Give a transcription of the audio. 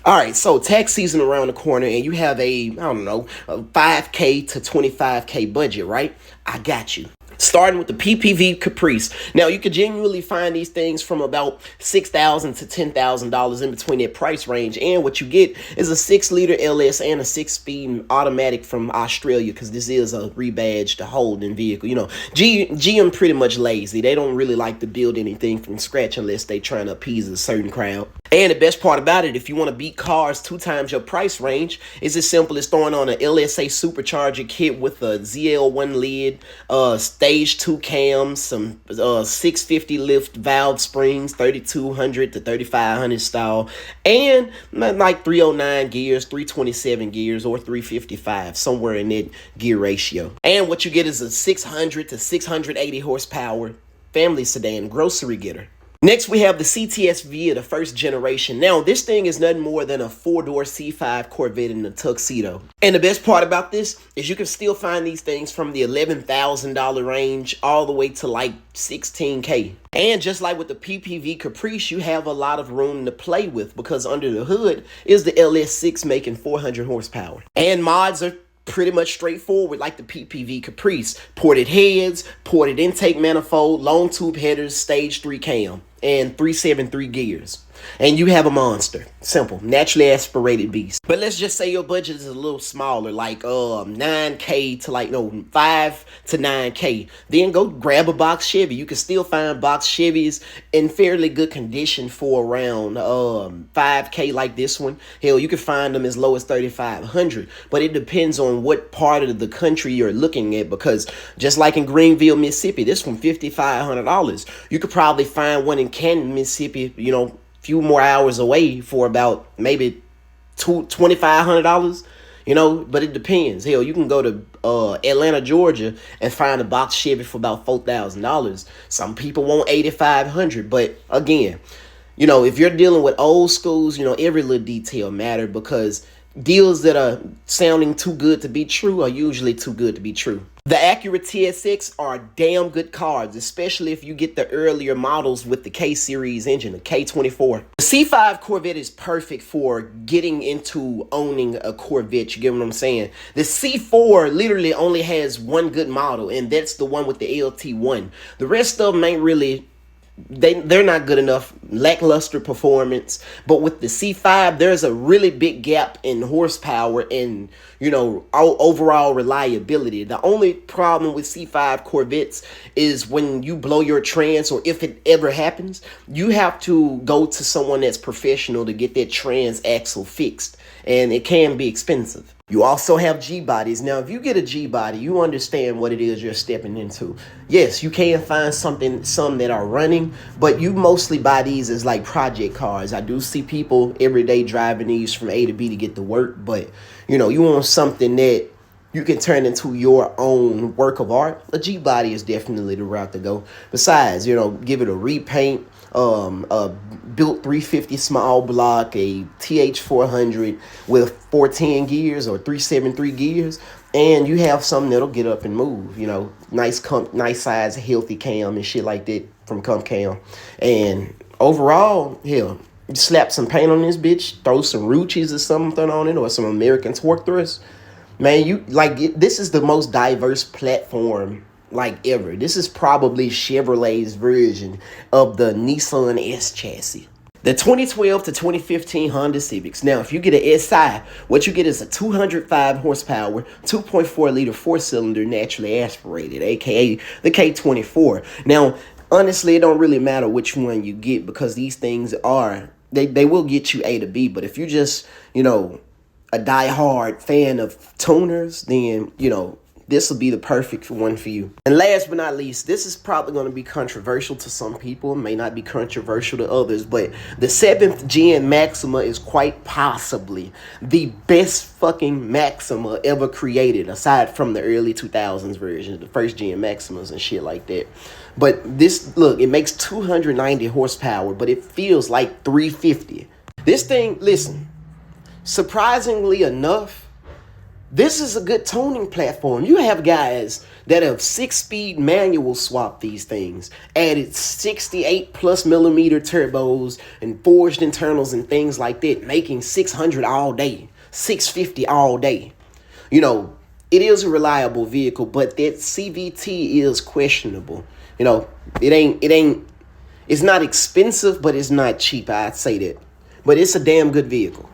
All right, so tax season around the corner, and you have I don't know, a 5K to 25K budget, right? I got you. Starting with the PPV Caprice. Now, you could genuinely find these things from about $6,000 to $10,000 in between that price range. And what you get is a 6-liter LS and a 6-speed automatic from Australia, because this is a rebadged Holden vehicle. You know, GM pretty much lazy. They don't really like to build anything from scratch unless they trying to appease a certain crowd. And the best part about it, if you want to beat cars 2 times your price range, is as simple as throwing on an LSA supercharger kit with a ZL1 lid, stage 2 cams, some 650 lift valve springs, 3200 to 3500 style, and like 309 gears, 327 gears, or 355, somewhere in that gear ratio. And what you get is a 600 to 680 horsepower family sedan grocery getter. Next, we have the CTSV of the first generation. Now, this thing is nothing more than a 4-door C5 Corvette in a tuxedo. And the best part about this is you can still find these things from the $11,000 range all the way to like $16K. And just like with the PPV Caprice, you have a lot of room to play with, because under the hood is the LS6 making 400 horsepower. And mods are pretty much straightforward like the PPV Caprice. Ported heads, ported intake manifold, long tube headers, stage 3 cam, and 373 gears. And you have a monster. Simple, naturally aspirated beast. But let's just say your budget is a little smaller, like 9K to like 5 to 9K. Then go grab a box Chevy. You can still find box Chevys in fairly good condition for around 5K like this one. Hell, you can find them as low as 3,500. But it depends on what part of the country you're looking at, because just like in Greenville, Mississippi, this one $5,500. You could probably find one in Canton, Mississippi, you know, few more hours away for about maybe $2,500, you know. But it depends. Hell, you can go to Atlanta, Georgia, and find a box Chevy for about $4,000. Some people want $8,500, but again, you know, if you're dealing with old schools, you know, every little detail matter, because deals that are sounding too good to be true are usually too good to be true. The Acura TSX are damn good cars, especially if you get the earlier models with the K-Series engine, the K24. The C5 Corvette is perfect for getting into owning a Corvette, you get what I'm saying? The C4 literally only has one good model, and that's the one with the LT1. The rest of them ain't really... They're not good enough, lackluster performance. But with the C5, there's a really big gap in horsepower and, you know, overall reliability. The only problem with C5 Corvettes is when you blow your trans, or if it ever happens, you have to go to someone that's professional to get that trans axle fixed, and it can be expensive. You also have Gbodies. Now, if you get a Gbody, you understand what it is you're stepping into. Yes, you can find some that are running, but you mostly buy these as like project cars. I do see people every day driving these from A to B to get to work, but you know, you want something that you can turn into your own work of art. A Gbody is definitely the route to go. Besides, you know, give it a repaint, a built 350 small block, a TH400 with 410 gears or 373 gears, and you have something that'll get up and move. You know, nice size, healthy cam and shit like that from Cam. And overall, hell, you slap some paint on this bitch, throw some Ruchis or something on it, or some American torque thrust. Man, you like this is the most diverse platform like ever. This is probably Chevrolet's version of the Nissan S chassis. The 2012 to 2015 Honda Civics. Now, if you get an SI, what you get is a 205 horsepower, 2.4 liter 4-cylinder naturally aspirated, aka the K24. Now, honestly, it don't really matter which one you get, because these things are they will get you A to B. But if you just, you know, a diehard fan of tuners, then, you know, this will be the perfect one for you. And last but not least, this is probably going to be controversial to some people, may not be controversial to others, but the 7th gen Maxima is quite possibly the best fucking Maxima ever created, aside from the early 2000s versions, the first gen Maximas and shit like that. But this, look, it makes 290 horsepower, but it feels like 350. This thing, listen, surprisingly enough, This is a good tuning platform. You have guys that have 6-speed manual swap these things, added 68 plus millimeter turbos and forged internals and things like that, making 600 all day, 650 all day. You know, it is a reliable vehicle, but that CVT is questionable. You know, it's not expensive, but it's not cheap. I'd say that. But it's a damn good vehicle.